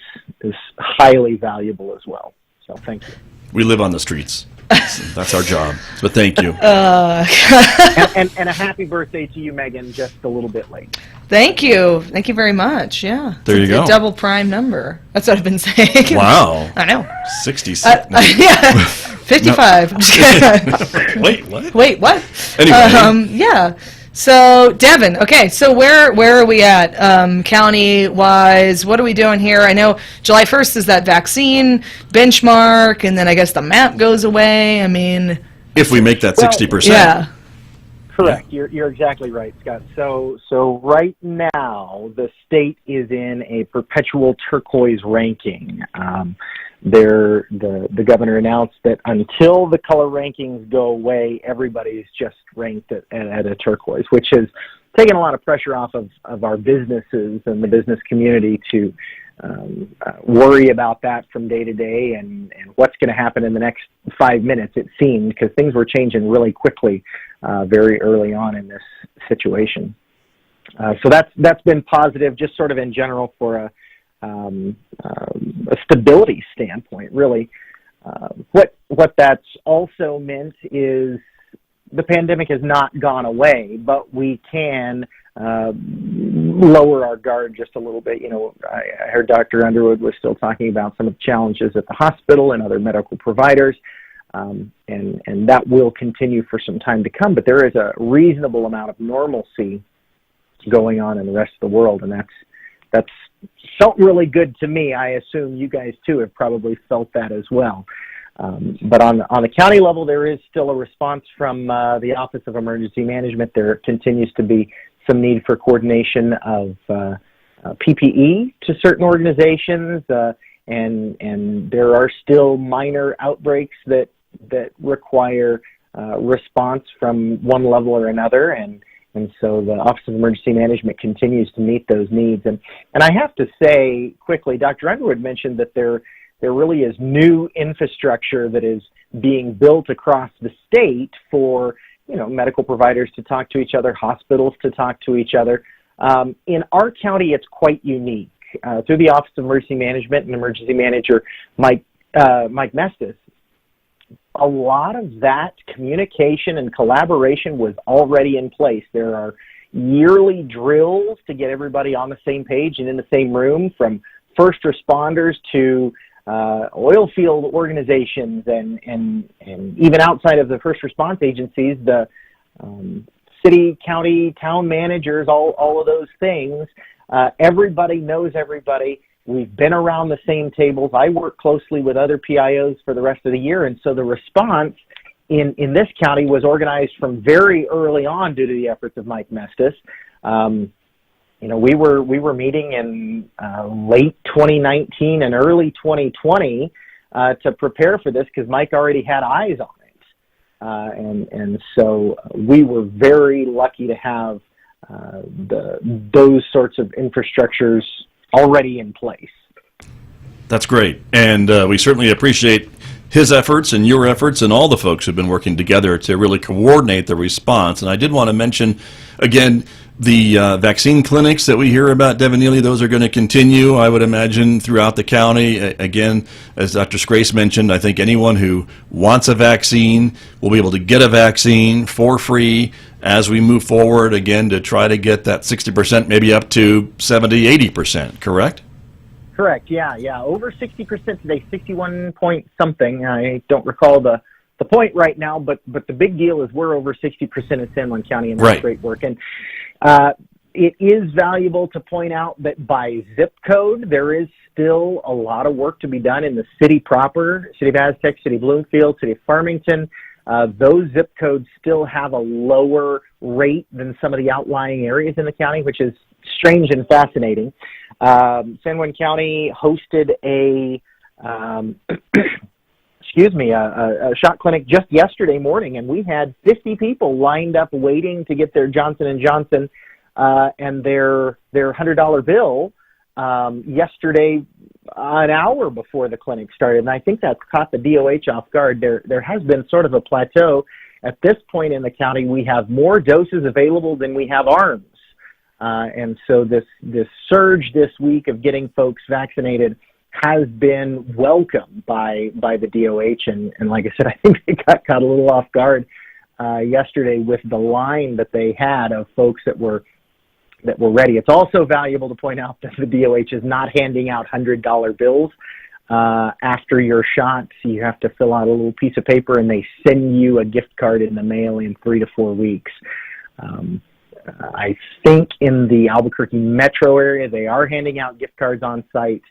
highly valuable as well. So thank you. We live on the streets. That's our job. But thank you. And a happy birthday to you, Megan, just a little bit late. Thank you. Thank you very much. Yeah. There you go. A double prime number. That's what I've been saying. Wow. I know. 66. Yeah. 55. I'm just kidding. Wait, what? Anyway. Yeah. So, Devin, okay, so where are we at county-wise? What are we doing here? I know July 1st is that vaccine benchmark, and then I guess the map goes away. I mean... If we make that 60%. Yeah. Correct. You're exactly right, Scott. So right now, the state is in a perpetual turquoise ranking. The governor announced that until the color rankings go away, everybody's just ranked at a turquoise, which has taken a lot of pressure off of our businesses and the business community to worry about that from day to day and what's going to happen in the next 5 minutes, it seemed, because things were changing really quickly very early on in this situation. So that's been positive, just sort of in general for a stability standpoint, really. What that's also meant is the pandemic has not gone away, but we can lower our guard just a little bit. I heard Dr. Underwood was still talking about some of the challenges at the hospital and other medical providers, and that will continue for some time to come. But there is a reasonable amount of normalcy going on in the rest of the world, and that's felt really good to me. I assume you guys too have probably felt that as well. But on the county level, there is still a response from the Office of Emergency Management. There continues to be some need for coordination of PPE to certain organizations, and there are still minor outbreaks that require response from one level or another, and so the Office of Emergency Management continues to meet those needs. And I have to say quickly, Dr. Underwood mentioned that there really is new infrastructure that is being built across the state for medical providers to talk to each other, hospitals to talk to each other. In our county, it's quite unique. Through the Office of Emergency Management and Emergency Manager Mike Mestis, a lot of that communication and collaboration was already in place. There are yearly drills to get everybody on the same page and in the same room, from first responders to oil field organizations and even outside of the first response agencies, the city, county, town managers, all of those things. Everybody knows everybody. We've been around the same tables. I work closely with other PIOs for the rest of the year, and so the response in this county was organized from very early on due to the efforts of Mike Mestis. We were meeting in late 2019 and early 2020 to prepare for this because Mike already had eyes on it, and so we were very lucky to have those sorts of infrastructures already in place. That's great, and we certainly appreciate his efforts and your efforts and all the folks who've been working together to really coordinate the response. And I did want to mention, again, the vaccine clinics that we hear about, Devin Neely, those are going to continue, I would imagine, throughout the county. Again, as Dr. Scrace mentioned, I think anyone who wants a vaccine will be able to get a vaccine for free as we move forward, again, to try to get that 60%, maybe up to 70, 80%, correct? Correct, yeah. Over 60% today, 61 point something. I don't recall the point right now, but the big deal is we're over 60% in San Juan County, and that's right. Great work. And it is valuable to point out that by zip code, there is still a lot of work to be done in the city proper, City of Aztec, City of Bloomfield, City of Farmington. Those zip codes still have a lower rate than some of the outlying areas in the county, which is strange and fascinating. San Juan County hosted a shot clinic just yesterday morning, and we had 50 people lined up waiting to get their Johnson & Johnson and their $100 bill yesterday, an hour before the clinic started. And I think that's caught the DOH off guard. There has been sort of a plateau. At this point in the county, we have more doses available than we have arms. And so this surge this week of getting folks vaccinated has been welcomed by the DOH. And like I said, I think they got caught a little off guard yesterday with the line that they had of folks that were ready. It's also valuable to point out that the DOH is not handing out $100 bills after your shots. You have to fill out a little piece of paper, and they send you a gift card in the mail in 3 to 4 weeks. I think in the Albuquerque metro area, they are handing out gift cards on site.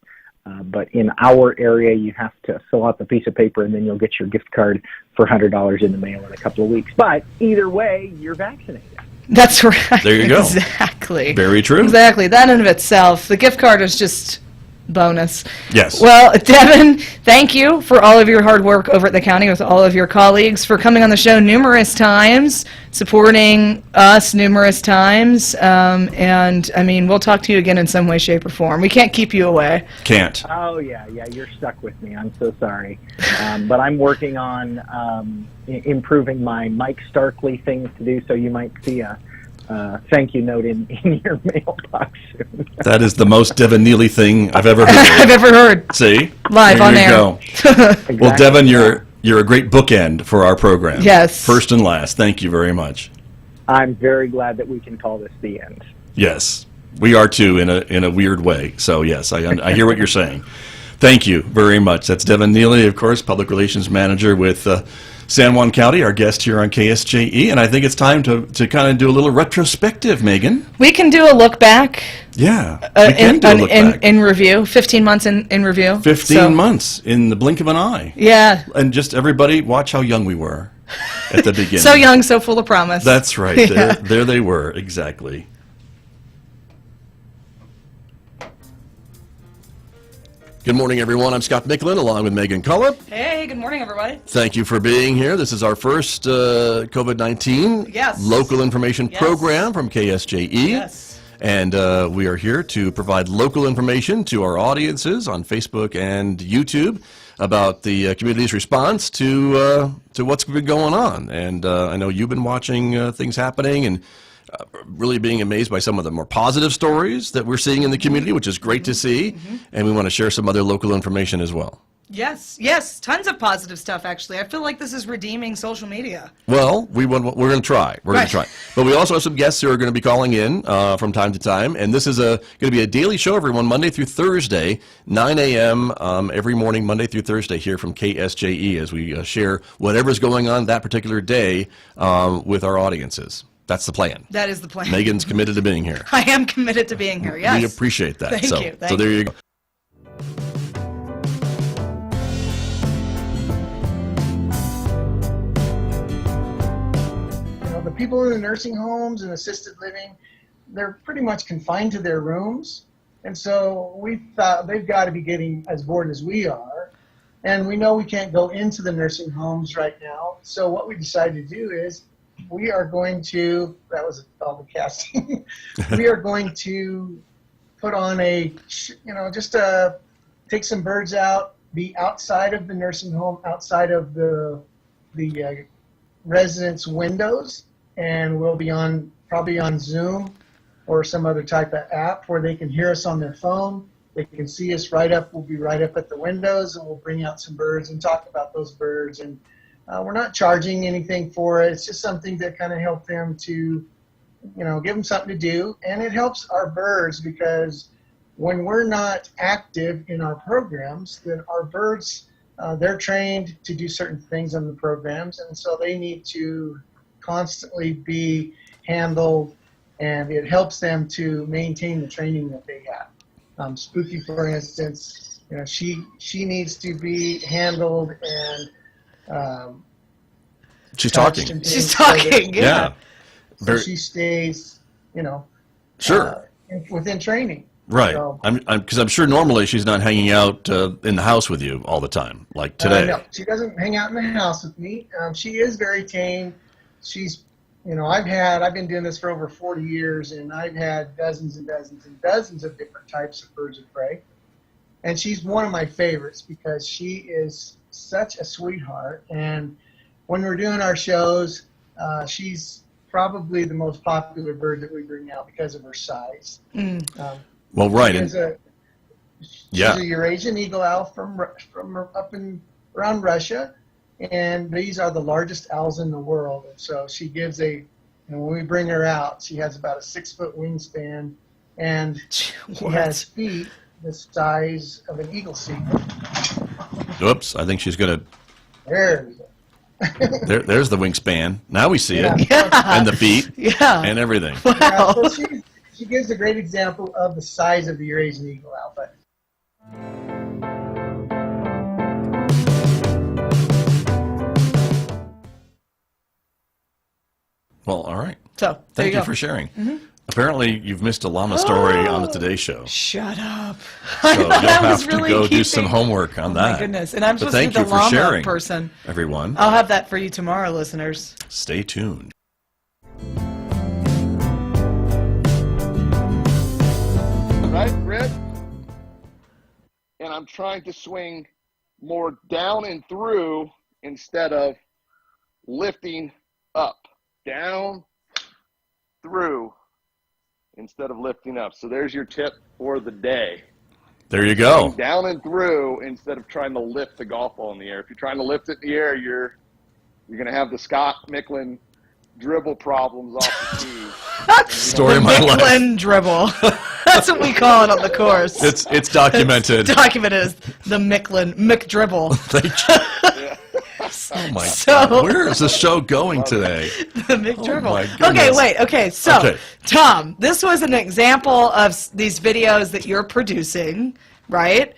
But in our area, you have to fill out the piece of paper, and then you'll get your gift card for $100 in the mail in a couple of weeks. But either way, you're vaccinated. That's right. There you go. Exactly. Very true. Exactly. That in of itself, the gift card is just bonus. Yes. Well, Devin, thank you for all of your hard work over at the county with all of your colleagues, for coming on the show numerous times, supporting us numerous times, and I mean, we'll talk to you again in some way, shape, or form. We can't keep you away. Can't. Oh, yeah, you're stuck with me. I'm so sorry. But I'm working on improving my Mike Starkley things to do, so you might see a thank you note in your mailbox soon. That is the most Devin Neely thing I've ever heard. I've ever heard. See? Live on there you air. go. Exactly. Well, Devin, you're You're a great bookend for our program. Yes. First and last. Thank you very much. I'm very glad that we can call this the end. Yes, we are too, in a weird way. So yes, I hear what you're saying. Thank you very much. That's Devin Neely, of course, Public Relations Manager with San Juan County, our guest here on KSJE. And I think it's time to kind of do a little retrospective, Megan. We can do a look back. Yeah, we can do a look back. In review, 15 months in review. 15 months in the blink of an eye. Yeah. And just everybody, watch how young we were at the beginning. So young, so full of promise. That's right. Yeah. There they were, exactly. Good morning, everyone. I'm Scott Michlin, along with Megan Cullip. Hey, good morning, everybody. Thank you for being here. This is our first COVID-19 local information program from KSJE. Yes. And we are here to provide local information to our audiences on Facebook and YouTube about the community's response to what's been going on. And I know you've been watching things happening and really being amazed by some of the more positive stories that we're seeing in the community, which is great to see. And we want to share some other local information as well. Yes, tons of positive stuff, actually. I feel like this is redeeming social media. Well, we're going to try. We're going to try. But we also have some guests who are going to be calling in from time to time. And this is going to be a daily show, everyone, Monday through Thursday, 9 a.m. Every morning, Monday through Thursday, here from KSJE, as we share whatever's going on that particular day with our audiences. That's the plan. That is the plan. Megan's committed to being here. I am committed to being here, yes. We appreciate that. Thank you. So there you go. The people in the nursing homes and assisted living, they're pretty much confined to their rooms. And so we thought they've got to be getting as bored as we are. And we know we can't go into the nursing homes right now. So what we decided to do is we are going to, that was all the casting, we are going to put on just take some birds out, be outside of the nursing home, outside of the residents' windows, and we'll be probably on Zoom or some other type of app where they can hear us on their phone. They can see us we'll be right up at the windows, and we'll bring out some birds and talk about those birds. And we're not charging anything for it. It's just something to kind of help them to, give them something to do. And it helps our birds because when we're not active in our programs, then our birds, they're trained to do certain things on the programs. And so they need to constantly be handled, and it helps them to maintain the training that they have. Spooky, for instance, she needs to be handled and she's talking. She's talking, yeah. So she stays, sure, within training. Right. So, because I'm sure normally she's not hanging out in the house with you all the time, like today. No, she doesn't hang out in the house with me. She is very tame. She's, I've been doing this for over 40 years, and I've had dozens and dozens and dozens of different types of birds of prey. And she's one of my favorites because she is such a sweetheart. And when we're doing our shows, she's probably the most popular bird that we bring out because of her size. Well, right. She's a Eurasian eagle owl from up around Russia, and these are the largest owls in the world. And so she gives when we bring her out, she has about a 6-foot wingspan, and she has feet the size of an eagle seeker. Oops, I think she's gonna. There's There's the wingspan. Now we see it, Yeah. and the feet, and everything. Wow. So she gives a great example of the size of the Eurasian eagle owl. But Well, all right. So, there Thank you you go. for sharing. Apparently, you've missed a llama story on the Today Show. Shut up. So I you'll thought I was have to really go do keeping- some homework on that. Oh my goodness. And I'm But supposed to thank be the you for llama sharing, person. everyone. I'll have that for you tomorrow, listeners. Stay tuned. Right, grip, and I'm trying to swing more down and through instead of lifting up. Down, through, instead of lifting up. So there's your tip for the day. There you go. Down and through instead of trying to lift the golf ball in the air. If you're trying to lift it in the air, you're going to have the Scott Michlin dribble problems off the tee. Story of my life. Michlin dribble. That's what we call it on the course. It's documented. It's documented as the Michlin McDribble. Thank you. Yeah. Oh my So- God! Where is the show going today? The McDribble. Oh my goodness. Okay, wait. Okay, so Okay. Tom, this was an example of these videos that you're producing, right?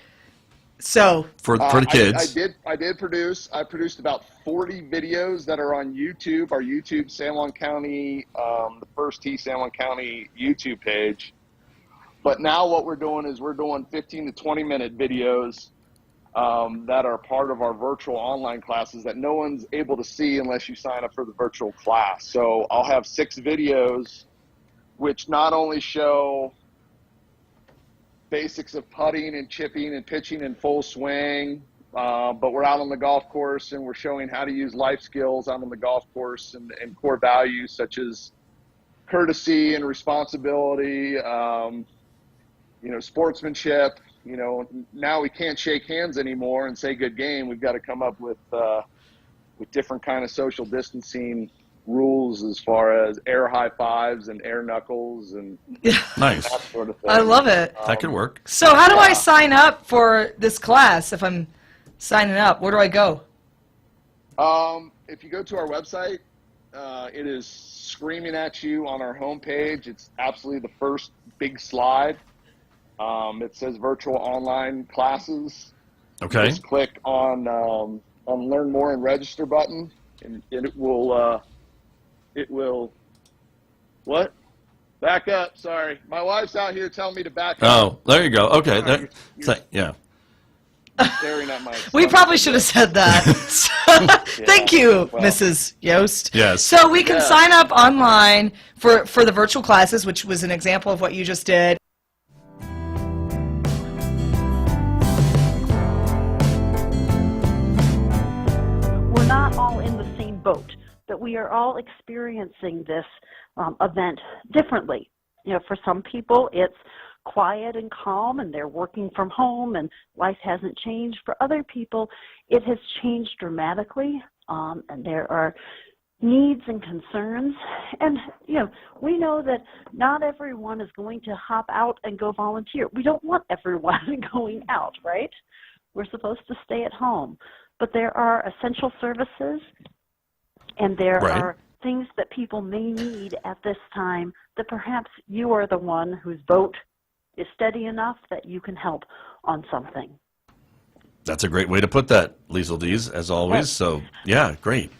So For the kids. I did produce. I produced about 40 videos that are on YouTube. Our YouTube San Juan County, the First Tee San Juan County YouTube page. But now what we're doing is we're doing 15 to 20 minute videos that are part of our virtual online classes that no one's able to see unless you sign up for the virtual class. So I'll have 6 videos which not only show basics of putting and chipping and pitching in full swing, but we're out on the golf course and we're showing how to use life skills out on the golf course and core values such as courtesy and responsibility, sportsmanship. Now we can't shake hands anymore and say good game. We've got to come up with different kind of social distancing rules as far as air high fives and air knuckles and Nice. that sort of thing. I love it. That could work. So how do I sign up for this class if I'm signing up? Where do I go? If you go to our website, it is screaming at you on our homepage. It's absolutely the first big slide. It says virtual online classes. Okay. Just click on learn more and register button, and it will what? Back up. Sorry, my wife's out here telling me to back up. Oh, there you go. Okay. Yeah. Staring at my. We probably should have said that. Thank you, well. Mrs. Yost. Yes. So we can Yeah. sign up online for the virtual classes, which was an example of what you just did. We're not all in the same boat, but we are all experiencing this event differently. For some people, it's quiet and calm and they're working from home and life hasn't changed. For other people, it has changed dramatically, and there are needs and concerns. And, we know that not everyone is going to hop out and go volunteer. We don't want everyone going out, right? We're supposed to stay at home. But there are essential services and there Right. are things that people may need at this time that perhaps you are the one whose boat is steady enough that you can help on something. That's a great way to put that, Liesl Dees, as always. Yes. So, yeah, great.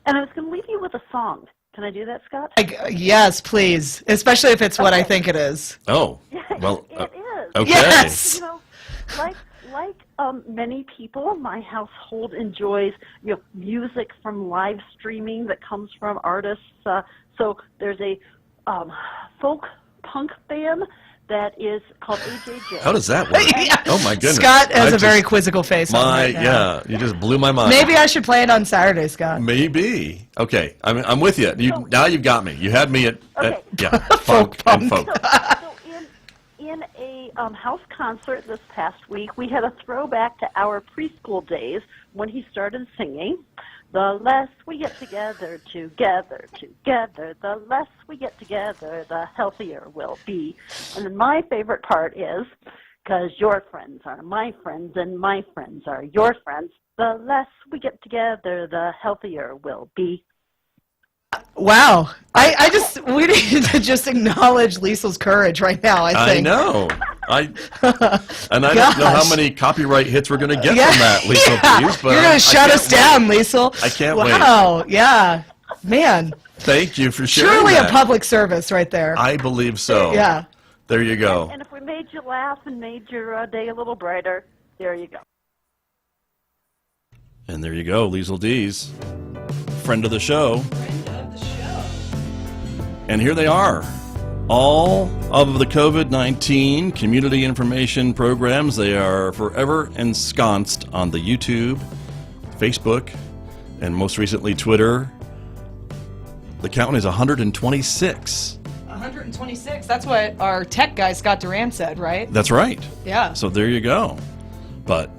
And I was going to leave you with a song. Can I do that, Scott? Yes, please. Especially if it's what I think it is. Oh, well, It is. okay. Yes. Like many people, my household enjoys music from live streaming that comes from artists. So there's a folk punk band that is called AJJ. How does that work? Yeah. Oh, my goodness. Scott has I a very just- quizzical face on right now. Yeah, you just blew my mind. Maybe I should play it on Saturday, Scott. Maybe. Okay, I'm with you. Now you've got me. You had me at yeah, Folk and punk. folk. So in a house concert this past week, we had a throwback to our preschool days when he started singing, "The less we get together, the less we get together, the healthier we'll be." And then my favorite part is, "'Cause your friends are my friends and my friends are your friends, the less we get together, the healthier we'll be." Wow. We need to just acknowledge Liesl's courage right now, I I think. know. I don't know how Gosh. many copyright hits we're going to get Yeah, from that, Liesl yeah. Dees. But You're going I to shut can't us down, Liesl. I can't wait. Wow, yeah. Man, Thank you for sharing truly that. a public service right there. I believe so. Yeah. There you go. And if we made you laugh and made your day a little brighter, there you go. And there you go, Liesl Dees, friend of the show. And here they are. All of the COVID-19 community information programs, they are forever ensconced on the YouTube, Facebook, and most recently Twitter. The count is 126. 126. That's what our tech guy, Scott Duran, said, right? That's right. Yeah. So there you go. But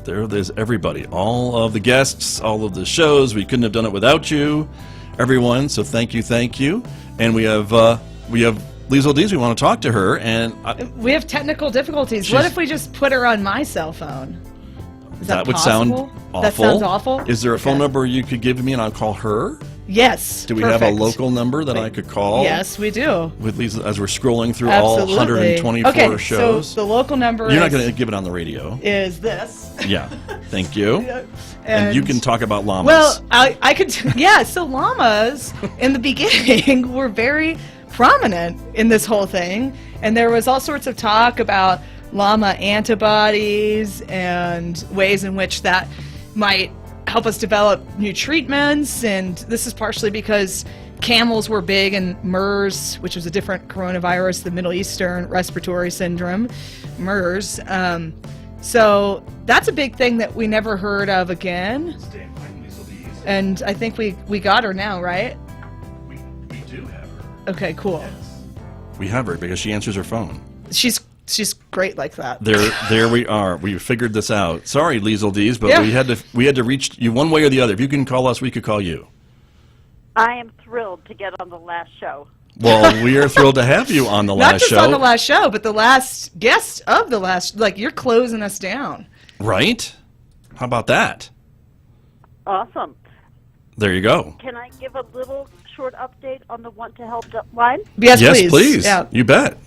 there's everybody, all of the guests, all of the shows. We couldn't have done it without you, everyone. So thank you. And we have Liesl Dees. We want to talk to her, and we have technical difficulties. What if we just put her on my cell phone? Is that would possible? sound awful. That sounds awful. Is there a phone number you could give me, and I'll call her? Yes. Do we have a local number that I could call? Yes, we do. With Liesl, as we're scrolling through Absolutely. all 124 shows. So the local number You're not going to give it on the radio. Is this. Yeah. Thank you. And you can talk about llamas. Well, I could. Yeah. So llamas in the beginning were very prominent in this whole thing, and there was all sorts of talk about llama antibodies and ways in which that might help us develop new treatments. And this is partially because camels were big in MERS, which was a different coronavirus, the Middle Eastern Respiratory Syndrome, MERS. So that's a big thing that we never heard of again. And I think we got her now, right? We do have her. Okay, cool. Yes. We have her because she answers her phone. She's great like that. There we are. We figured this out. Sorry, Liesl Dees, but Yeah. we had to reach you one way or the other. If you can call us, we could call you. I am thrilled to get on the last show. Well, we are thrilled to have you on the Not last just show. on the last show, but the last guest of the last. Like, you're closing us down. Right? How about that? Awesome. There you go. Can I give a little short update on the Want to Help line? Yes, please. Yeah. You bet.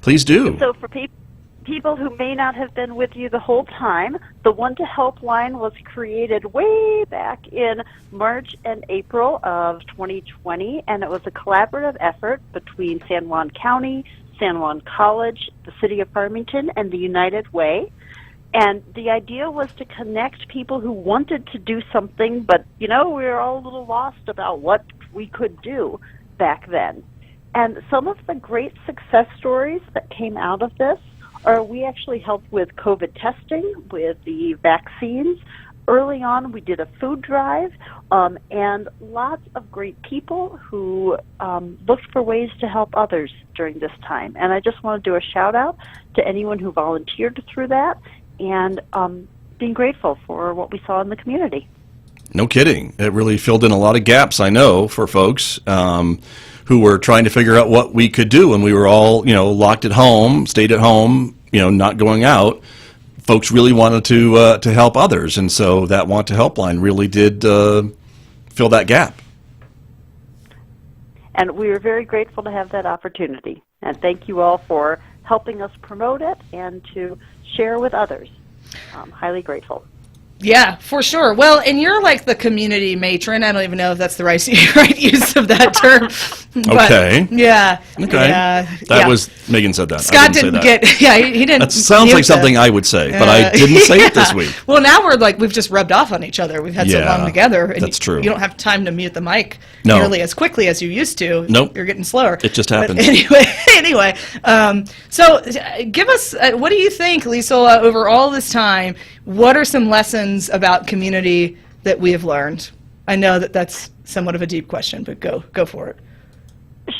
Please do. So for people who may not have been with you the whole time, the Want to Help line was created way back in March and April of 2020, and it was a collaborative effort between San Juan County, San Juan College, the City of Farmington, and the United Way. And the idea was to connect people who wanted to do something, but, we were all a little lost about what we could do back then. And some of the great success stories that came out of this are we actually helped with COVID testing, with the vaccines. Early on, we did a food drive, and lots of great people who looked for ways to help others during this time. And I just want to do a shout-out to anyone who volunteered through that, and being grateful for what we saw in the community. No kidding. It really filled in a lot of gaps, I know, for folks who were trying to figure out what we could do when we were all, locked at home, stayed at home, not going out. Folks really wanted to help others, and so that Want to Help line really did fill that gap. And we were very grateful to have that opportunity. And thank you all for helping us promote it and to share with others. Highly grateful. Yeah, for sure. Well, and you're like the community matron. I don't even know if that's the right use of that term. But, okay. Yeah. Okay. That was, Megan said that. Scott didn't get, he didn't. That sounds like something I would say, but I didn't say it this week. Well, now we've just rubbed off on each other. We've had so long together. And that's true. You don't have time to mute the mic nearly as quickly as you used to. Nope. You're getting slower. It just happens. Anyway, so give us, what do you think, Liesl, over all this time, what are some lessons about community that we have learned? I know that that's somewhat of a deep question, but go for it.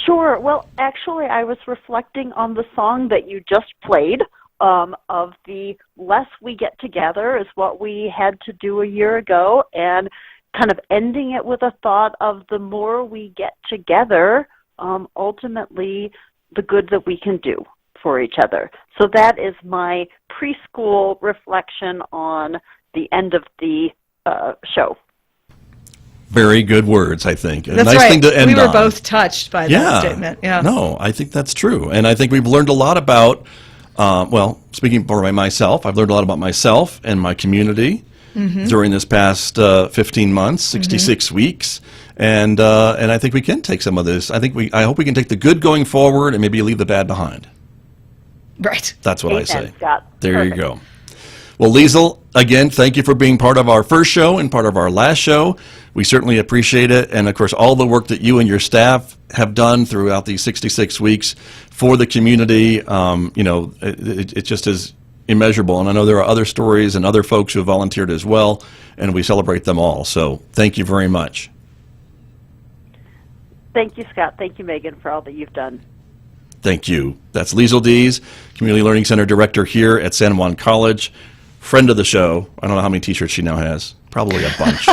Sure. Well, actually, I was reflecting on the song that you just played of the less we get together is what we had to do a year ago, and kind of ending it with a thought of the more we get together, ultimately the good that we can do for each other. So that is my preschool reflection on the end of the show. Very good words, I think. That's nice right. thing to end on. We were both touched by that statement. Yeah. No, I think that's true. And I think we've learned a lot about, speaking for myself, I've learned a lot about myself and my community during this past 15 months, 66 weeks. And I think we can take some of this. I hope we can take the good going forward and maybe leave the bad behind. Right. That's what Amen, I say. Scott. There Perfect. you go. Well, Liesl, again, thank you for being part of our first show and part of our last show. We certainly appreciate it. And, of course, all the work that you and your staff have done throughout these 66 weeks for the community, it just is immeasurable. And I know there are other stories and other folks who have volunteered as well, and we celebrate them all. So thank you very much. Thank you, Scott. Thank you, Megan, for all that you've done. Thank you. That's Liesl Dees, Community Learning Center Director here at San Juan College. Friend of the show. I don't know how many t-shirts she now has. Probably a bunch.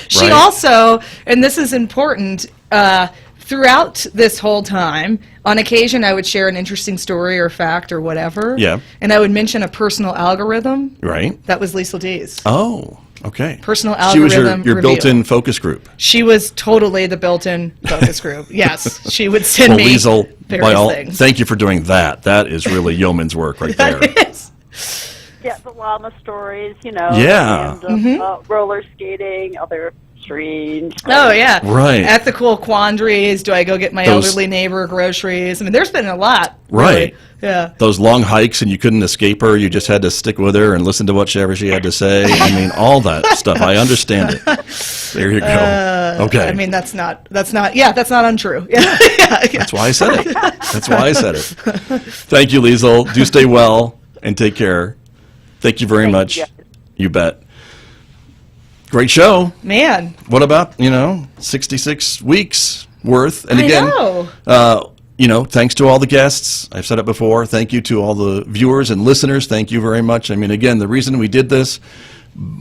She Right? also, and this is important, throughout this whole time, on occasion I would share an interesting story or fact or whatever. Yeah. And I would mention a personal algorithm. Right? That was Liesl Dees. Oh, okay. Personal She was algorithm your review. built-in focus group. She was totally the built-in focus group. Yes, she would send Well, me Liesl, various things. thank you for doing that. That is really yeoman's work right there. Yes. Yeah, the llama stories, Yeah. and roller skating, other strange. Oh, yeah. Right. Ethical quandaries. Do I go get my Those- elderly neighbor groceries? I mean, there's been a lot. Right. Really. Yeah. Those long hikes and you couldn't escape her. You just had to stick with her and listen to whatever she had to say. I mean, all that stuff. I understand it. There you go. Okay. I mean, that's not untrue. Yeah. Yeah. That's why I said it. That's why I said it. Thank you, Liesl. Do stay well and take care. Thank you very much. you. You bet. Great show. Man. What about, 66 weeks worth? And I again, know. thanks to all the guests. I've said it before. Thank you to all the viewers and listeners. Thank you very much. I mean, again, the reason we did this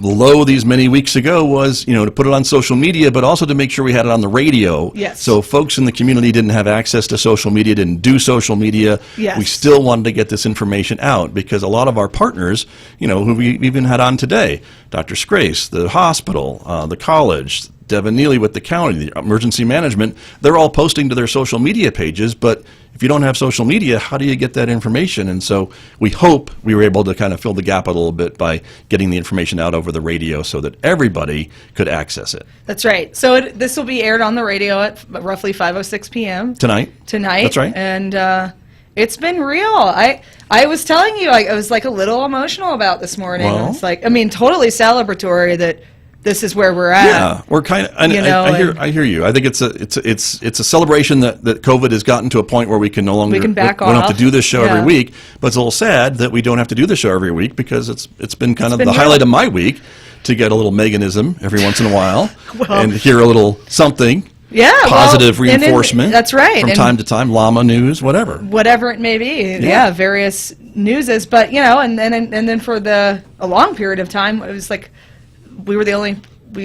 below these many weeks ago was, to put it on social media, but also to make sure we had it on the radio. Yes. So folks in the community didn't have access to social media, didn't do social media. Yes. We still wanted to get this information out because a lot of our partners, who we even had on today, Dr. Scrace, the hospital, the college, Devin Neely with the county, the emergency management, they're all posting to their social media pages, but if you don't have social media, how do you get that information? And so we hope we were able to kind of fill the gap a little bit by getting the information out over the radio so that everybody could access it. That's right. So this will be aired on the radio at roughly 5:06 p.m. Tonight? Tonight. That's right. And it's been real. I was telling you, I was like a little emotional about this morning. Well. It's like, totally celebratory that this is where we're at. Yeah, we're kind of. I hear you. I think it's a celebration that COVID has gotten to a point where we can no longer We can back we don't have off. to do this show Yeah. every week. But it's a little sad that we don't have to do the show every week because it's been kind of been the real. highlight of my week to get a little Meganism every once in a while Well. and hear a little something. Yeah, Positive well, and then- reinforcement. that's right. From And time to time, llama news, whatever. whatever it may be. Yeah, various newses. But and then for a long period of time, it was like we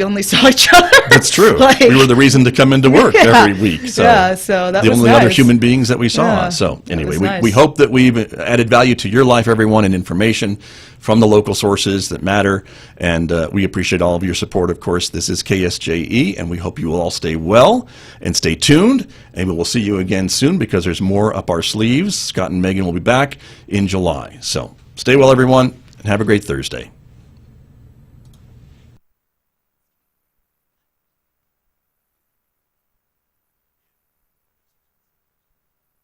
only saw each other. That's true. Like, We were the reason to come into work Yeah. every week. So so that the was only nice. other human beings that we saw. Yeah, So that anyway, was we nice. hope that we've added value to your life, everyone, and information from the local sources that matter. And we appreciate all of your support, of course. This is KSJE, and we hope you will all stay well and stay tuned. And we will see you again soon because there's more up our sleeves. Scott and Megan will be back in July. So stay well, everyone, and have a great Thursday.